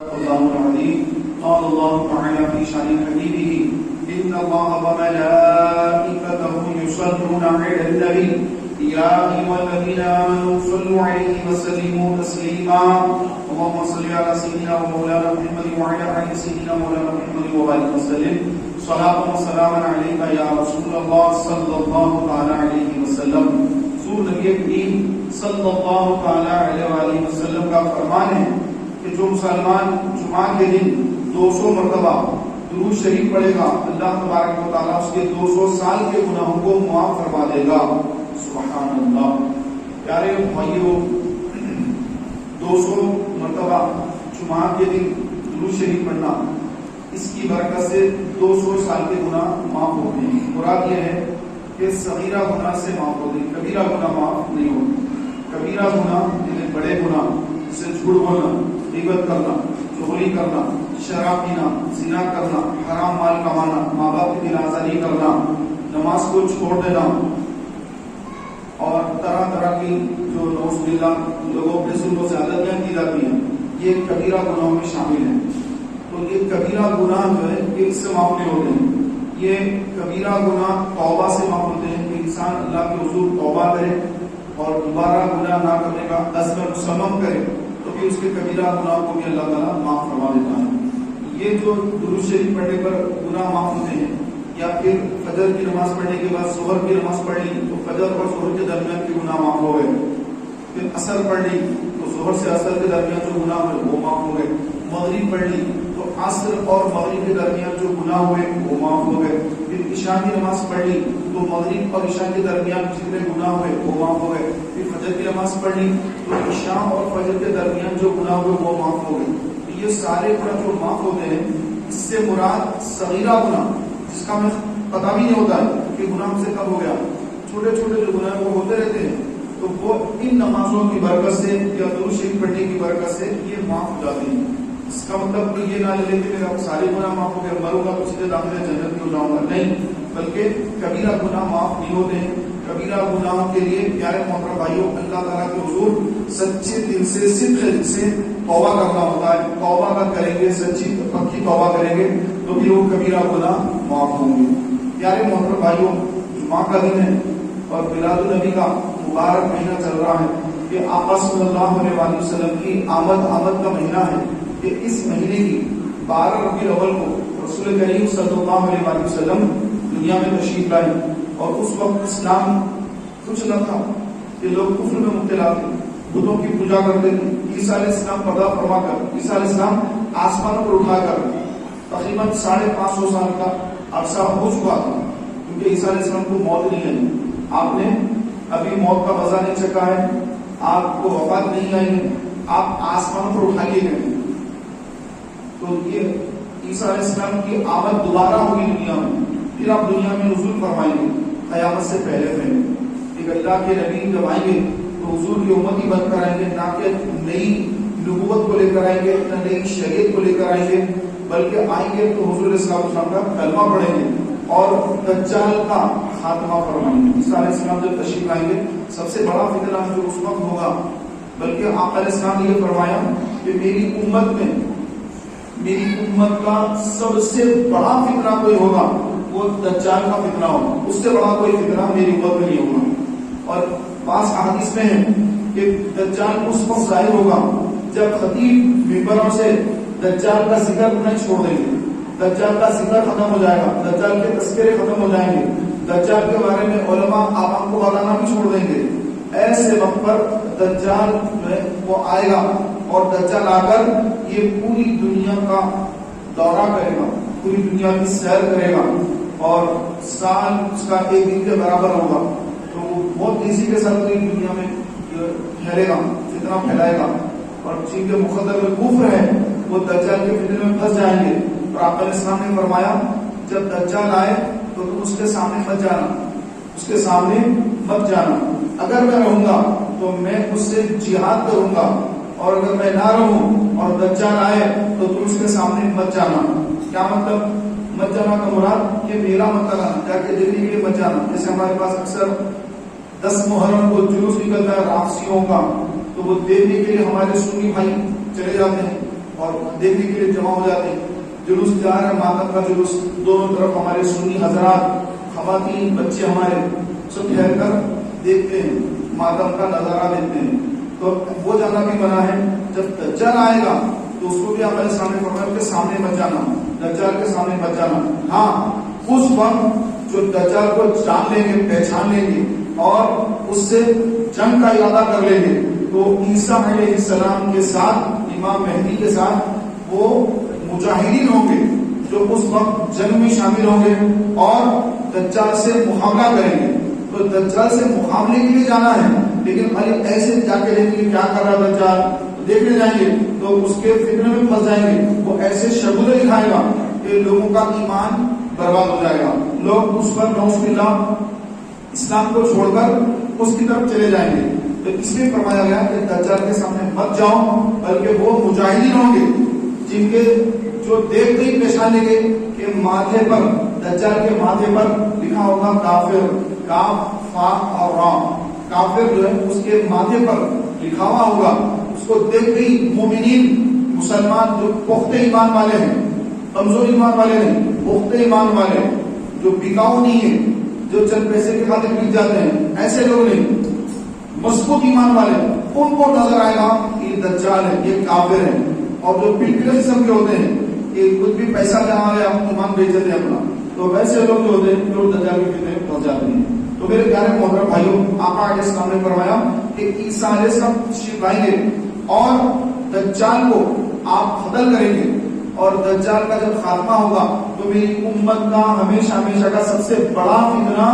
الله العظيم قال الله تعالى في شأن حبيبه إن الله وملائكته يصلون على النبي يا أيها الذين آمنوا صلوا عليه وسلموا تسليما اللهم صل على سيدنا ومولانا محمد وعلى آل سيدنا مولانا محمد وبارك وسلم صلاة وسلاما عليك يا رسول الله صلى الله تعالى عليه وسلم. حضور نبی کریم صلی اللہ تعالی علیہ وسلم کا فرمان ہے کہ جو مسلمان جمعہ کے دن 200 مرتبہ درود شریف پڑھے گا اللہ تبارک و تعالیٰ اس کے 200 سال کے گناہوں کو معاف فرما دے گا. سبحان اللہ. پیارے بھائیو، 200 مرتبہ جمعہ کے دن درود شریف پڑھنا، اس کی برکت سے 200 سال کے گناہ معاف ہوتے ہیں. مراد یہ ہے کہ صغیرہ گناہ سے معاف ہوتے ہیں، کبیرہ گناہ معاف نہیں ہوتے. کبیرہ گناہ یعنی بڑے گناہ جیسے جھوٹ بولنا، غیبت کرنا، چغلی کرنا، شراب پینا، زنا کرنا، حرام مال کمانا، ماں باپ کی نافرمانی کرنا، نماز کو چھوڑ دینا اور طرح طرح کی جو نعوذ باللہ لوگوں کے ظلموں سے عادتیں کی جاتی ہیں، یہ کبیرہ گناہوں میں شامل ہیں. تو یہ کبیرہ گناہ جو ہے یہ اس سے معاف نہیں ہوتے ہیں. یہ کبیرہ گناہ توبہ سے معاف ہوتے ہیں کہ انسان اللہ کے حضور توبہ کرے اور دوبارہ گناہ نہ کرنے کا عزم مصمم کرے تو پھر اس کے کبیرہ گناہ کو بھی اللہ تعالیٰ معاف فرما دیتا ہے. یہ جو درود شریف پڑھنے پر گناہ معاف ہوتے ہیں، یا پھر فجر کی نماز پڑھنے کے بعد ظہر کی نماز پڑھ لی تو فجر اور ظہر کے درمیان کے گناہ معاف ہو گئے. پھر عصر پڑھ لی تو ظہر سے عصر کے درمیان جو گناہ ہوئے وہ معاف ہو گئے. مغرب پڑھ لی تو عصر اور مغرب کے درمیان جو گناہ ہوئے وہ معاف ہو گئے. پھر عشاء کی نماز پڑھ لی تو مغرب اور عشاء کے درمیان جتنے گناہ ہوئے وہ معاف ہو گئے. پھر فجر کی نماز پڑھ لی تو عشاء اور فجر کے درمیان جو گناہ ہوئے وہ معاف ہو گئے. یہ سارے گناہ جو معاف ہوتے ہیں، اس سے مراد صغیرہ گناہ جس کا ہمیں پتہ بھی نہیں ہوتا ہے کہ گناہ ہم سے کب ہو گیا، چھوٹے چھوٹے جو گناہ وہ ہوتے رہتے ہیں، تو وہ ان نمازوں کی برکت سے یا درود شریف پڑھنے کی برکت سے یہ معاف ہو جاتے ہیں. اس کا مطلب کہ یہ نہ لے کہ میرا سارے گناہ معاف ہو گئے، مروں گا تو سیدھے داخلے جنت میں ہو جاؤں گا، نہیں، بلکہ کبیرہ گناہ معاف نہیں ہوتے ہیں. کبیرہ گناہوں کے لیے پیارے محترم بھائیوں اللہ تعالیٰ کے حضور سچے دل سے صدق دل سے توبہ کرنا ہوتا ہے. توبہ اگر کریں گے، سچی پکی توبہ کریں گے تو پھر وہ کبیرہ گناہ معاف ہوں گے. پیارے محترم بھائیوں، جمعہ کا دن ہے اور میلاد النبی کا مبارک مہینہ چل رہا ہے کہ آقا صلی اللہ علیہ وسلم کی آمد کا مہینہ ہے کہ اس مہینے کی 12 ربیع الاول کو رسول کریم صلی اللہ علیہ وسلم دنیا میں تشریف لائے. اور اس وقت اسلام کچھ نہ تھا کہ لوگ کفر میں مبتلا تھے، بتوں کی پوجا کرتے تھے. عیسیٰ علیہ السلام پردہ فرما کر عیسیٰ علیہ السلام آسمان پر اٹھا کر تقریباً 550 سال کا عرصہ ہو چکا تھا، کیونکہ عیسیٰ علیہ السلام کو موت نہیں آئی. آپ نے ابھی موت کا مزہ نہیں چکھا ہے، آپ کو وفات نہیں آئی ہے، آپ آسمان پر اٹھا لیے گئے. تو یہ عیسیٰ علیہ السلام کی آمد دوبارہ ہوگی دنیا میں، پھر آپ دنیا میں نزول فرمائیں گے قیامت سے پہلے. ایک اللہ کے نبی جب آئیں گے تو حضور کی امت ہی بن کر آئیں گے، نہ کہ نئی نبوت کو لے کر آئیں گے، نہ نئی شریعت کو لے کر آئیں گے، بلکہ آئیں گے تو حضور علیہ السلام کا کلمہ پڑھیں گے اور دجال کا خاتمہ فرمائیں گے. عیسیٰ علیہ السلام جب تشریف لائیں گے سب سے بڑا فتنہ جو اس وقت ہوگا، بلکہ آقا علیہ السلام نے یہ فرمایا کہ میری امت کا سب سے بڑا فتنہ کوئی ہوگا وہ دجال کا فتنہ ہوگا، اس سے بڑا کوئی فتنہ میری امت میں نہیں ہوگا. اور بعض احادیث میں ہے کہ دجال اس وقت ظاہر ہوگا جب خطیب ممبروں سے دجال کا ذکر نہیں چھوڑ دیں گے، دجال کا ذکر ختم ہو جائے گا، دجال کے تذکرے ختم ہو جائیں گے، دجال کے بارے میں علماء عوام کو بتانا بھی چھوڑ دیں گے. ایسے وقت پر دجال وہ آئے گا اور دجال آ کر یہ پوری دنیا کا دورہ کرے گا، پوری دنیا کی سیر کرے گا اور سال اس کا ایک دن کے برابر ہوگا. تو وہ بہت تیزی کے ساتھ پوری دنیا میں پھیلے گا، فتنہ پھیلائے گا، اور جن کے مقدر میں کفر ہے وہ دجال کے فتنے میں پھنس جائیں گے. اور آقا علیہ السلام نے فرمایا جب دجال آئے تو تم اس کے سامنے مت جانا، اس کے سامنے مت جانا. اگر میں رہوں گا تو میں اس سے جہاد کروں گا، اور اگر میں نہ رہوں اور دجال آئے تو تم اس کے سامنے مت جانا. کیا مطلب مت جانا کا مراد کہ میرا مت لگانا، جا کے دیکھنے کے لیے مت جانا. جیسے ہمارے پاس اکثر 10 محرم کو جلوس نکلتا ہے رافضیوں کا، تو وہ دیکھنے کے لیے ہمارے سنی بھائی چلے جاتے ہیں. اور دیکھنے کے لیے جمع ہو جاتے ہیں. جلوس جا رہا ہے ماتم کا جلوس, دونوں طرف ہمارے سنی حضرات, خواتین, بچے ہمارے سب ٹھہر کر دیکھتے ہیں, ماتم کا نظارہ دیکھتے ہیں. تو وہ جانا بھی منع ہے. جب دجال آئے گا تو اس کو بھی ہمارے سامنے فرمایا کہ سامنے مت جانا, دجال کے سامنے مت جانا. ہاں اس وقت جو دجال کو جان لیں گے, پہچان لیں گے اور اس سے جنگ کا ارادہ کر لیں گے, تو عیسیٰ علیہ السلام کے ساتھ, امام مہدی کے ساتھ وہ مجاہدین ہوں گے جو اس وقت جنگ میں شامل ہوں گے اور دجال سے مقابلہ کریں گے. تو دجال سے مقابلے کے لیے جانا ہے, لیکن خالی ایسے جا کے دیکھیں گے کیا کر رہا ہے دجال, دیکھنے جائیں گے تو اس کے فتنے میں پھنس جائیں گے. وہ ایسے شگولے دکھائے گا کہ لوگوں کا ایمان برباد ہو جائے گا. لوگ اس پر نعوذ باللہ اسلام کو چھوڑ کر اس کی طرف چلے جائیں گے. تو اس لیے فرمایا گیا کہ دجال کے سامنے مت جاؤ, بلکہ وہ مجاہدین ہوں گے جن کے جو دیکھتے ہی پہچان لیں گے کہ ماتھے پر, دجال کے ماتھے پر لکھا ہوگا کافر, کاف فا اور را. کافر جو ہے اس کے ماتھے پر لکھا ہوا ہوگا. اس کو دیکھتے ہی مومنین, مسلمان جو پختہ ایمان والے ہیں, کمزور ایمان والے نہیں, پختہ ایمان والے جو بکاؤ نہیں ہے, جو چند پیسے کے خاطر بک جاتے ہیں, ایسے لوگ نہیں, مضبوط ایمان والے, ان کو نظر آئے گا یہ دجال ہے, یہ کافر ہے. اور جو پلپل قسم کے ہوتے ہیں کہ کچھ بھی پیسہ جہاں ہے ہم ایمان بیچ دیتے ہیں اپنا, تو ویسے لوگ جو ہوتے ہیں جو دجال کے فتنے میں پھنس جاتے ہیں. تو میرے پیارے محترم بھائیوں, آقا علیہ السلام نے فرمایا کہ عیسیٰ علیہ السلام تشریف لائیں گے اور دجال کو آپ قتل کریں گے, اور دجال کا جب خاتمہ ہوگا تو میری امت کا ہمیشہ ہمیشہ کا سب سے بڑا فتنہ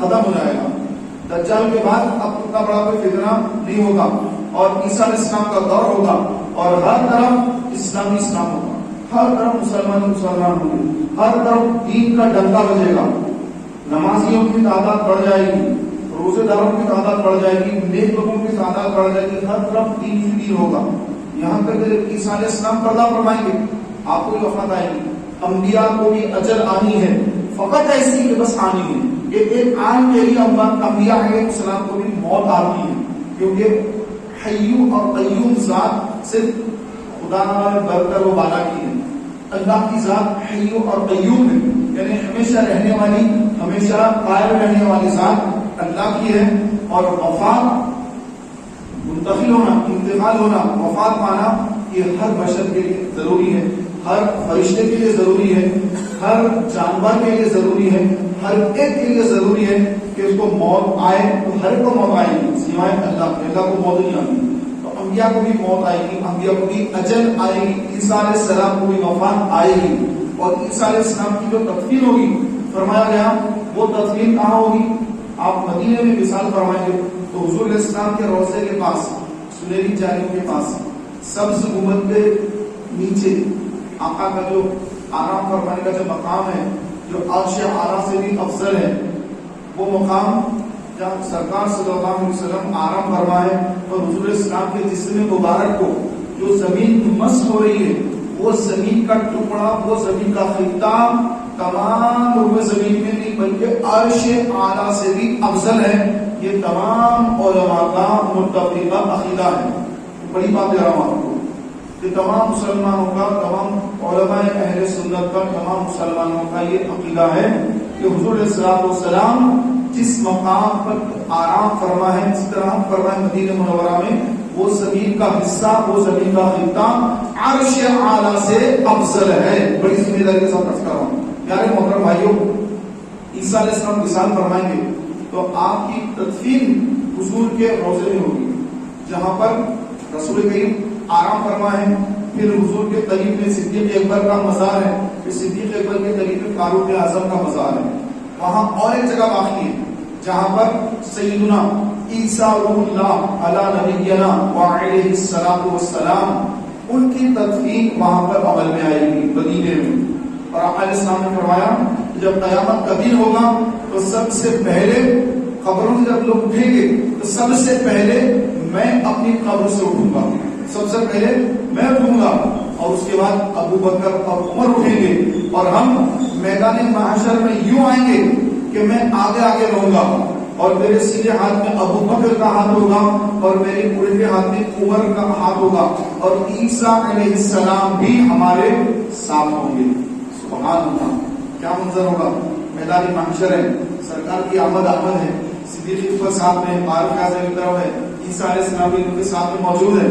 ختم ہو جائے گا. دجال کے بعد اب اتنا بڑا کوئی فتنہ نہیں ہوگا اور عیسیٰ علیہ السلام کا دور ہوگا اور ہر طرف اسلام اسلام ہوگا, ہر طرف مسلمان مسلمان ہوں گے, ہر طرف دین کا ڈنکا بجے گا. نمازیوں کی تعداد بڑھ جائے گی, روزے داروں کی تعداد بڑھ جائے گی, نیک لوگوں کی تعداد بڑھ جائے گی, ہر طرف دین ہی دین ہوگا. یہاں تک کہ عیسیٰ علیہ السلام پردہ فرمائیں گے, آپ کو بھی وفات آئے گی, انبیاء کو بھی اجل آنی ہے, فقط ایسی کہ بس آنی ہے. ایک عام کے لیے انبیاء علیہ السلام کو بھی موت آتی ہے, کیونکہ حیو اور قیوم ذات صرف خدا نے برتر و بالا کی ہے. اللہ کی ذات حیو اور قیوم ہے, یعنی ہمیشہ رہنے والی, ہمیشہ قائم رہنے والی ذات اللہ کی ہے. اور وفات, منتقل ہونا, انتقال ہونا, وفات پانا یہ ہر بشر کے لیے ضروری ہے, ہر فرشتے کے لیے ضروری ہے, ہر جانور کے لیے ضروری ہے, ہر ایک کے لیے ضروری ہے کہ اس کو موت آئے. تو ہر ایک کو موت آئے گی سوائے اللہ کو موت نہیں آتی. تو انبیاء کو بھی موت آئے گی, انبیاء کو بھی اجل آئے گی, عیسیٰ علیہ السلام کو بھی وفات آئے گی. اور عیسیٰ علیہ السلام کی جو تدفین ہوگی, فرمایا گیا وہ تدفین کہاں ہوگی, آپ مدینے میں مثال فرمائیں گے تو حضور علیہ السلام کے روضے کے پاس, سنہری جالیوں کے پاس, سبز گنبد کے نیچے آقا کا جو آرام فرمانے کا جو مقام ہے, جو عرش اعلیٰ سے بھی افضل ہے, وہ مقام جہاں سرکار صلی اللہ علیہ وسلم آرام فرمائے اور حضور السلام کے جسم مبارک کو جو زمین مس ہو رہی ہے, وہ زمین کا ٹکڑا, وہ زمین کا خطہ تمام روح زمین میں نہیں بلکہ عرش اعلیٰ سے بھی افضل ہے. یہ تمام علماء کا متفقہ عقیدہ ہے. بڑی بات کہہ رہا ہوں آپ کو کہ تمام مسلمانوں کا, تمام علماء اہل سنت کا, تمام مسلمانوں کا یہ عقیدہ ہے کہ حضور علیہ السلام جس مقام پر آرام فرما ہے, جس طرح ہم فرمائے مدینہ منورہ میں, وہ زمین کا حصہ, وہ زمین کا خطہ عرش اعلیٰ سے افضل ہے. بڑی ذمہ داری کے ساتھ عرض کر رہا ہوں. پیارے محترم بھائیوں, عیسیٰ علیہ السلام مثال فرمائیں گے تو آپ کی تدفین حضور کے روضے میں ہوگی, جہاں پر رسول کریم آرام فرما ہے. پھر حضور کے قریب میں صدیق اکبر کا مزار ہے, پھر صدیق اکبر کے قریب میں فاروق اعظم کا مزار ہے. وہاں اور ایک جگہ باقی ہے جہاں پر سیدنا عیسیٰ روح اللہ علی نبینا وعلیہ الصلوۃ والسلام, ان کی تدفین وہاں پر عمل میں آئے گی مدینے میں. اور آقا علیہ السلام نے فرمایا جب قیامت کا دن ہوگا تو سب سے پہلے قبروں سے جب لوگ اٹھیں گے تو سب سے پہلے میں اپنی قبر سے اٹھوں گا, سب سے پہلے میں اٹھوں گا, اور اس کے بعد ابو بکر اور عمر اٹھیں گے, اور ہم میدان محشر میں یوں آئیں گے کہ میں آگے آگے رہوں گا, اور میرے سیدھے ہاتھ میں ابو بکر کا ہاتھ ہوگا اور میرے الٹے ہاتھ میں عمر کا ہاتھ ہوگا، اور عیسیٰ علیہ السلام بھی ہمارے ساتھ ہوں گے۔ سبحان اللہ، کیا منظر ہوگا! میدان محشر ہے، سرکار کی آمد ہے، صدیق اکبر ساتھ میں، فاروق اعظم کی طرف ہے، عیسیٰ علیہ السلام بھی ان کے ساتھ میں موجود ہے،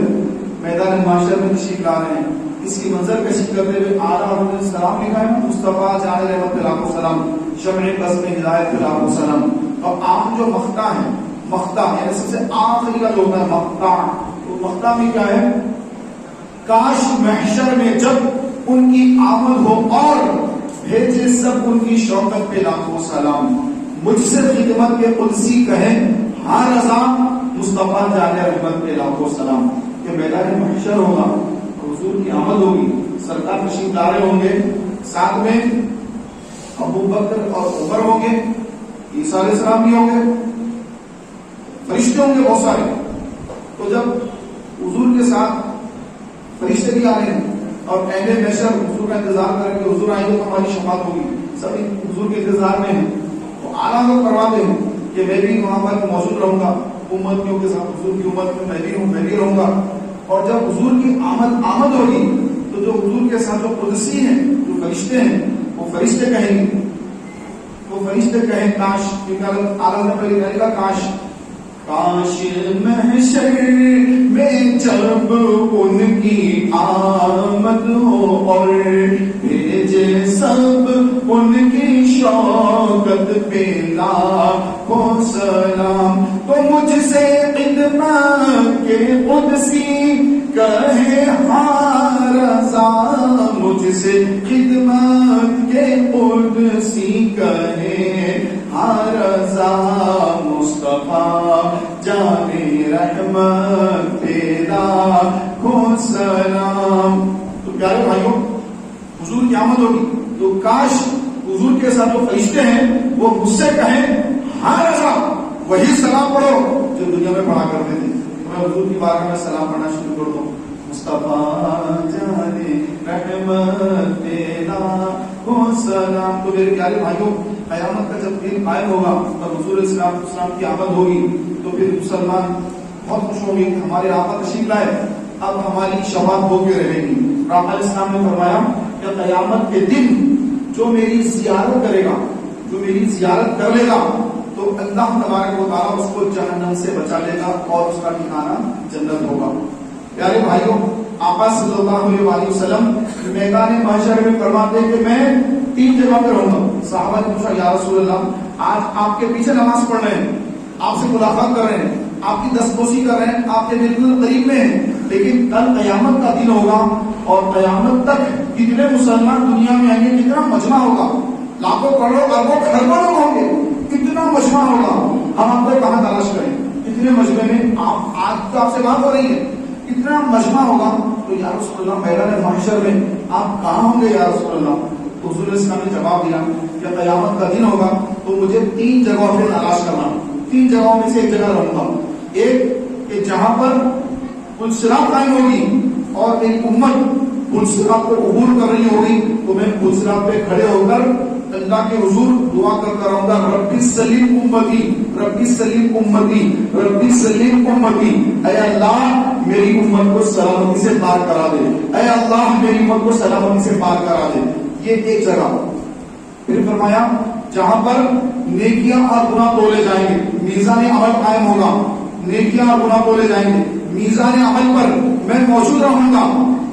میدان محشر میں تشریف لا رہے ہیں۔ اس کی منظر کشی کرتے ہوئے اعلیٰ علیہ السلام لکھا ہے، مصطفیٰ جان رحمت اللہ السلام، شمع بزم ہدایت اللہ السلام۔ اور آپ جو مقطع ہے، مقطع یعنی سب سے آخری کا جو ہوتا ہے مقطع، تو مقطع میں کیا ہے؟ کاش محشر میں جب ان کی آمد ہو اور بھیجے سب ان کی شوکت پہ لاکھوں سلام، مجھ سے خدمت کے قدسی کہیں ہاں رضا، مصطفیٰ جان رحمت پہ لاکھوں سلام۔ کہ میدان محشر ہوگا، حضور کی آمد ہوگی، سرکار تشریف لا رہے ہوں گے، ساتھ میں ابو بکر اور عمر ہوں گے، عیسیٰ علیہ السلام بھی ہوں گے، فرشتے ہوں گے بہت سارے۔ تو جب حضور کے ساتھ فرشتے بھی آ رہے ہیں اور اہل محشر حضور کا انتظار کریں کہ حضور آئیں گے تو ہماری شفاعت ہوگی، سبھی حضور کے انتظار میں ہیں، تو اعلیٰ لوگ کرواتے ہیں کہ میں بھی وہاں پر موجود رہوں گا، امتیوں کے ساتھ، حضور کی امت میں میں بھی رہوں گا۔ اور جب حضور کی آمد ہوگی تو جو حضور کے ساتھ جو قدسی ہیں، جو فرشتے ہیں، وہ فرشتے کہیں گے، وہ فرشتے کہیں کاش، کیونکہ اعلیٰ نے پہلے کہا کاش، کاش محشر میں جب ان کی آمد ہو اور بھیجے سب ان کی شوکت پہ لاکھوں سلام، تو مجھ سے خدمت کے قدسی کہے ہاں رضا، مجھ سے خدمت کے قدسی کہے ہاں رضا، مصطفیٰ جان رحمت پیدا کو سلام۔ تو پیارے بھائیوں، حضور کی آمد ہوگی تو کاش حضور کے ساتھ جو فرشتے ہیں وہ مجھ سے کہیں ہاں رضا، وہی سلام پڑھو جو دنیا میں پڑھا کرتے تھے۔ میں حضور کی بارگاہ میں سلام پڑھنا شروع کر دوں، مصطفیٰ جان رحمت پیدا کو سلام۔ تو میرے پیارے بھائیوں، قیامت کا جب دن قائم ہوگا اور حضور اسلام کی آمد ہوگی تو پھر مسلمان بہت خوش ہوں گے کہ ہمارے آقا تشریف لائے، اب ہماری شفاعت ہو کے رہے گی۔ آقا علیہ السلام نے فرمایا کہ قیامت کے دن جو میری زیارت کرے گا، جو میری زیارت کر لے گا، تو اللہ تبارک و تعالیٰ اس کو جہنم سے بچا لے گا اور اس کا ٹھکانہ جنت ہوگا۔ پیارے بھائیوں، آقا صلی اللہ علیہ وسلم میدان محشر میں فرماتے ہیں کہ میں 3 جگہ پہ رہوں گا۔ صحابہ نے پوچھا یا رسول اللہ، آج آپ کے پیچھے نماز پڑھ رہے ہیں، آپ سے ملاقات کر رہے ہیں، آپ کی دستبوسی کر رہے ہیں، آپ کے بالکل قریب میں ہیں، لیکن کل قیامت کا دن ہوگا اور قیامت تک کتنے مسلمان دنیا میں آئیں گے، کتنا مجمع ہوگا، لاکھوں کروڑوں اربوں خربوں لوگ ہوں گے، کتنا مجمع ہوگا، ہم آپ کو کہاں تلاش کریں؟ کتنے مجمع میں آج تو آپ سے بات ہو رہی ہے، اتنا مجمع ہوگا۔ تو یا رسول اللہ میدان محشر میں آپ کہاں ہوں گے یا رسول اللہ؟ تو حضور اسلام نے جواب دیا کہ قیامت کا دن ہوگا تو مجھے 3 جگہوں پہ تلاش کرنا، 3 جگہوں میں سے ایک جگہ رہوں گا۔ ایک کہ جہاں پر پلصراط قائم ہوگی اور میری امت پلصراط کو عبور کر رہی ہوگی تو میں پلصراط پہ کھڑے ہو کر اللہ کے حضور دعا کرتا رہوں گا، ربی سلیم امتی، ربی سلیم امتی، ربی سلیم امتی، اے اللہ میری امت کو سلامتی سے پار کرا دے، اے اللہ میری امت کو سلامتی سے پار کرا دے۔ یہ ایک جگہ۔ پھر فرمایا جہاں پر نیکیاں اور گناہ تولے جائیں گے، میزان عمل قائم ہوگا، نیکیاں اور گناہ تولے جائیں گے، میزان عمل پر میں موجود رہوں گا،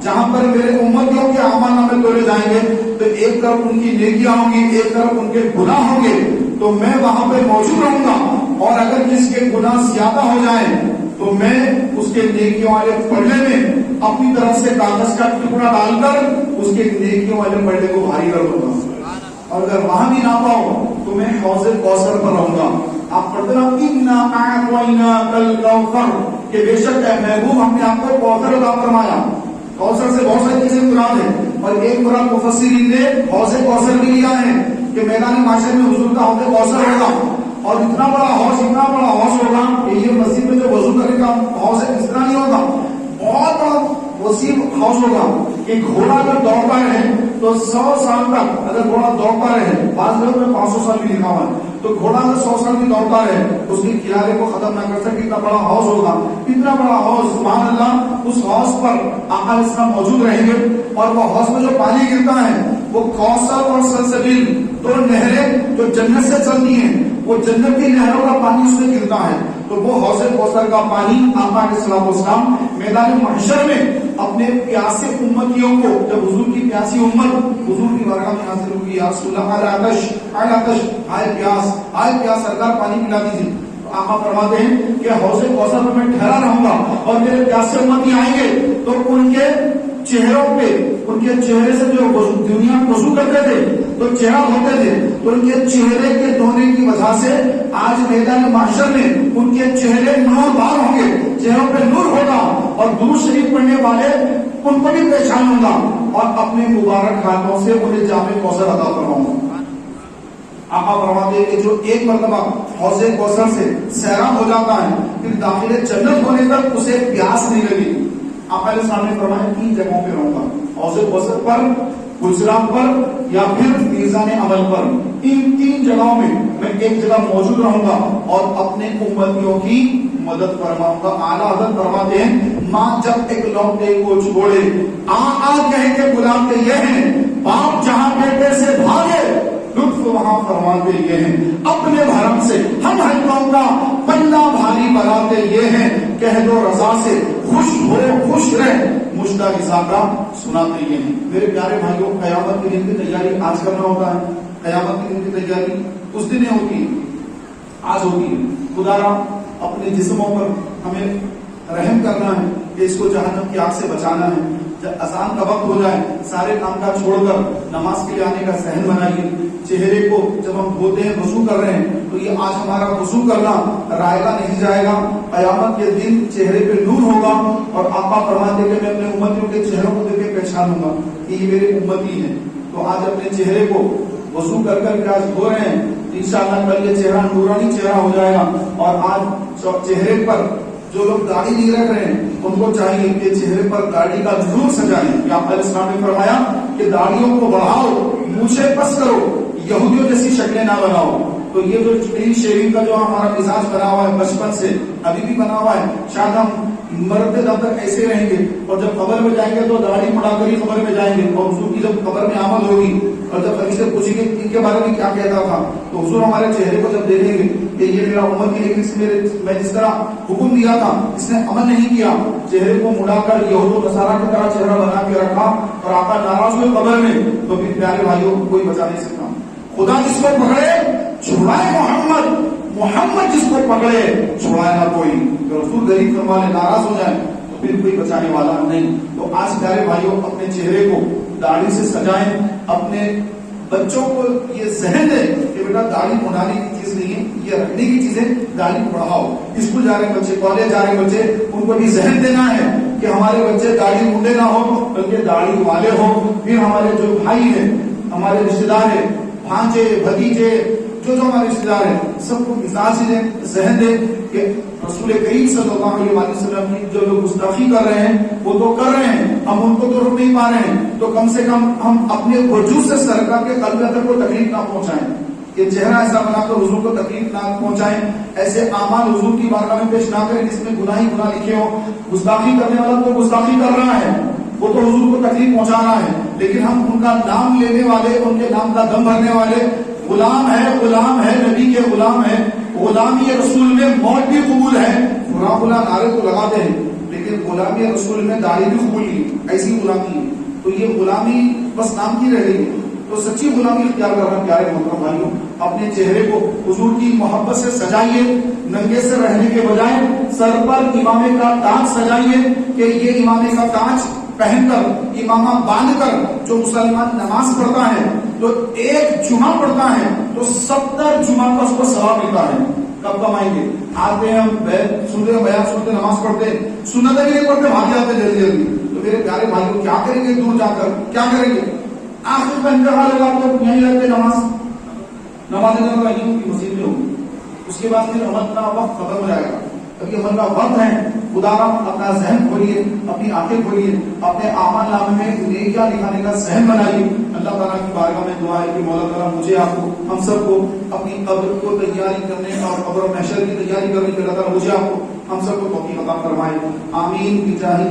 جہاں پر میرے امتیوں کے اعمال نامے تولے جائیں گے تو ایک طرف ان کی نیکیاں ہوں گی، ایک طرف ان کے گناہ ہوں گے، تو میں وہاں پہ موجود رہوں گا، اور اگر کسی کے گناہ زیادہ ہو جائیں تو میں اس کے نیکیوں والے پڑھنے میں اپنی طرف سے کاغذ کا ٹکڑا ڈال کر اس کے نیکیوں والے پڑھنے کو بھاری کر دوں گا، اور اگر وہاں بھی نہ پاؤں تو میں حوض کوثر پر رہوں گا۔ آپ پڑھتے نا اِنَّا أَعْطَيْنَاكَ الْكَوْثَرَ کہ بے شک اے محبوب ہم نے آپ کو کوثر عطا فرمایا۔ کوثر سے بہت ساری چیزیں مراد ہیں، اور ایک مراد مفسرین نے حوض کوثر بھی لیا ہے کہ میدان محشر میں حضور کا حوض کوثر ہوگا، اور اتنا بڑا حوض ہوگا کہ یہ مسجد میں جو وضو کرنے کا حوض ہے اس طرح نہیں ہوگا، بہت بڑا وسیع حوض ہوگا کہ گھوڑا اگر دوڑتا رہے تو 100 سال تک، اگر گھوڑا دوڑتا رہے، بعض لوگ میں 500 سال بھی لکھا ہوا ہے، تو گھوڑا اگر 100 سال بھی دوڑتا ہے اس کے کنارے کو ختم نہ کر سکے. اتنا بڑا حوض ہوگا, اتنا بڑا حوض, سبحان اللہ. اس حوض پر آقا علیہ السلام موجود رہیں گے اور وہ حوض میں جو پانی گرتا ہے وہ کوثر اور سلسبیل, دو نہریں جو جنت سے چلتی ہیں, وہ جنت کی نہروں کا پانی اس میں گرتا ہے. تو وہ حوض کوثر کا پانی آقا علیہ السلام میدان محشر میں اپنے پیاسے امتیوں کو, جب حضور کی پیاسی امت حضور کی بارگاہ میں حاضر ہوگی, یا رسول اللہ آتش, آئے پیاس سرکار پانی پلا دیجیے. آقا فرماتے ہیں کہ حوض کوثر میں میں ٹھہرا رہوں گا اور میرے پیاسے امتی آئیں گے تو ان کے چہروں پہ, ان کے چہرے سے جو دنیا وضو کرتے تھے تو چہرہ دھوتے تھے, تو ان کے چہرے کے دھونے کی وجہ سے آج میدان محشر میں ان کے چہرے نور بار ہوں گے, چہروں پہ نور ہوگا اور درود شریف پڑھنے والے ان کو بھی پہچانوں گا اور اپنے مبارک ہاتھوں سے انہیں جام کوثر عطا فرماؤں گا. آقا فرماتے ہیں کہ جو ایک مرتبہ حوض کوثر سے سیراب ہو جاتا ہے پھر داخل جنت ہونے تک اسے پیاس نہیں لگی. آقا علیہ السلام نے فرمایا 3 جگہوں پہ رہوں گا, حوض کوثر پر, گجرات پر یا پھر میزان عمل پر. ان 3 جگہوں میں ایک جگہ موجود رہوں گا اور اپنے امتیوں کی مدد فرماؤں گا. اعلیٰ حضرت فرماتے ہیں ماں جب ایک لوٹے کو چھوڑے آ کہہ کے بلاتے یہ ہیں, باپ جہاں بیٹے سے بھاگے لطف وہاں فرماتے یہ ہیں, اپنے بھرم سے ہم حلقوں کا پلہ بھاری بناتے یہ ہیں, کہہ دو رضا سے خوش ہو خوش رہ مجدہ رضا کا سناتے یہ ہیں. میرے پیارے بھائیوں, قیامت کے دن کی تیاری آج کرنا ہوتا ہے. قیامت کے دن کی تیاری اس دن ہوتی ہے, آج ہوتی ہے. خدا را اپنے جسموں پر ہمیں رحم کرنا ہے کہ اس کو جہنم کی آگ سے بچانا ہے. جب اذان کا وقت ہو جائے سارے کام کا چھوڑ کر نماز کے لیے آنے کا ذہن بنائیے. چہرے کو جب ہم دھوتے ہیں, وضو کر رہے ہیں, تو یہ آج ہمارا وضو کرنا رائگاں نہیں جائے گا. قیامت کے دن چہرے پہ نور ہوگا اور آقا فرماتے کہ میں اپنے امتیوں کے چہروں کو دیکھ کے پہچانوں گا کہ یہ میرے امتی ہیں. تو آج اپنے چہرے کو وضو کر کر آج دھو رہے ہیں, انشاءاللہ کل یہ چہرہ نورانی چہرہ ہو جائے گا. اور آج چہرے پر جو لوگ داڑھی نہیں رکھ رہے ہیں ان کو چاہیے کہ چہرے پر داڑھی کا نور سجائیں. آپ علیہ السلام نے فرمایا کہ داڑھیوں کو بڑھاؤ, مونچھیں پس کرو, یہودیوں جیسی شکلیں نہ بناؤ. تو یہ جو کلین شیونگ کا جو ہمارا مزاج بنا ہوا ہے بچپن سے ابھی بھی بنا ہوا ہے, شاید ہم مرتے دم تک ایسے رہیں گے اور جب قبر میں جائیں گے تو داڑھی مڑا کر ہی قبر میں جائیں گے. اور حضور کی جب قبر میں آمد ہوگی اور جب فرشتے پوچھیں گے ان کے بارے میں کیا کہتا تھا, تو حضور ہمارے چہرے کو جب دیکھیں گے کہ یہ میرا امت کی, لیکن میں جس طرح حکم دیا تھا اس نے عمل نہیں کیا, چہرے کو مڑا کر یہود و نصارہ کی طرح چہرہ بنا کے رکھا اور آقا ناراض ہوئے قبر میں, تو پھر پیارے بھائیوں کو کوئی بچا نہیں سکتا. خدا جس کو پکڑے چھڑائے محمد جس کو پکڑے چھڑائے نہ کوئی. تو رسول غریب فرمانے ناراض ہو جائے تو پھر کوئی بچانے والا نہیں. تو آج پیارے بھائیوں اپنے چہرے کو داڑھی سے سجائیں, اپنے بچوں کو یہ ذہن دیں کہ بیٹا داڑھی بڑھانے کی چیز نہیں ہے, یہ رکھنے کی چیز ہے, داڑھی بڑھاؤ. اسکول جا رہے بچے, کالج جا رہے بچے, ان کو بھی ذہن دینا ہے کہ ہمارے بچے داڑھی منڈے نہ ہو بلکہ داڑھی والے ہوں. پھر ہمارے جو بھائی ہیں, ہمارے رشتے دار ہیں, بھانجے بھتیجے, جو ہمارے رشتے دار ہیں, سب کو مزاج دیں, ذہن دیں کہ رسول کریم صلی اللہ علیہ وسلم کی جو لوگ گستاخی کر رہے ہیں وہ تو کر رہے ہیں, ہم ان کو تو روک نہیں پا رہے ہیں, تو کم سے کم ہم اپنے وجود سے سرکار کے قلب اندر کو تکلیف نہ پہنچائیں. یہ چہرہ ایسا بنا کر حضور کو تکلیف نہ پہنچائیں. ایسے اعمال حضور کی بارگاہ میں پیش نہ کریں جس میں گناہ ہی گناہ لکھے ہو. گستاخی کرنے والا تو گستاخی کر رہا ہے, وہ تو حضور کو تکلیف پہنچا رہا ہے, لیکن ہم ان کا نام لینے والے, ان کے نام کا دم بھرنے والے غلام ہے, نبی کے غلام ہے. غلامی رسول میں موت بھی قبول ہے. غلام نعرے تو لگاتے ہیں لیکن غلامی رسول میں داڑھی بھی قبول نہیں, ایسی غلامی ہے. تو یہ غلامی بس نام کی رہ گئی ہے. تو سچی غلامی اختیار کرنا پیارے محترم بھائیوں, اپنے چہرے کو حضور کی محبت سے سجائیے, ننگے سے رہنے کے بجائے سر پر امامے کا تاج سجائیے کہ یہ امامے کا تاج پہن کر, امامہ باندھ کر جو مسلمان نماز پڑھتا ہے تو ایک جمعہ پڑھتا ہے تو 70 جمعہ کا اس کو ثواب ملتا ہے. کب کمائیں گے؟ آتے ہیں ہم سنتے ہیں, بیان سنتے, نماز پڑھتے, سنتے بھی نہیں پڑھتے, بھاگ جاتے جلدی جلدی. تو میرے پیارے بھائیوں کیا کریں گے دور جا کر, کیا کریں گے؟ آخر کا انتہا لگا تو یہیں رہتے, نماز کی مسجد میں ہوگی, اس کے بعد پھر عمل کا وقت ختم ہو جائے گا. اب یہ مرنا وقت ہے، خدا رحم اپنا ذہن کھولیے، اپنی آنکھیں کھولیے، اپنے اعمال نامے میں نیکیاں لکھانے کا ذہن بنائیے۔ اللہ تعالیٰ کی بارگاہ میں دعا ہے کہ مولا تعالیٰ مجھے، آپ کو، ہم سب کو اپنی قبر کو تیاری کرنے اور قبر و محشر کی تیاری کرنے کے اللہ تعالیٰ مجھے، آپ کو، ہم سب کو توفیق عطا فرمائے۔ آمین بجاہ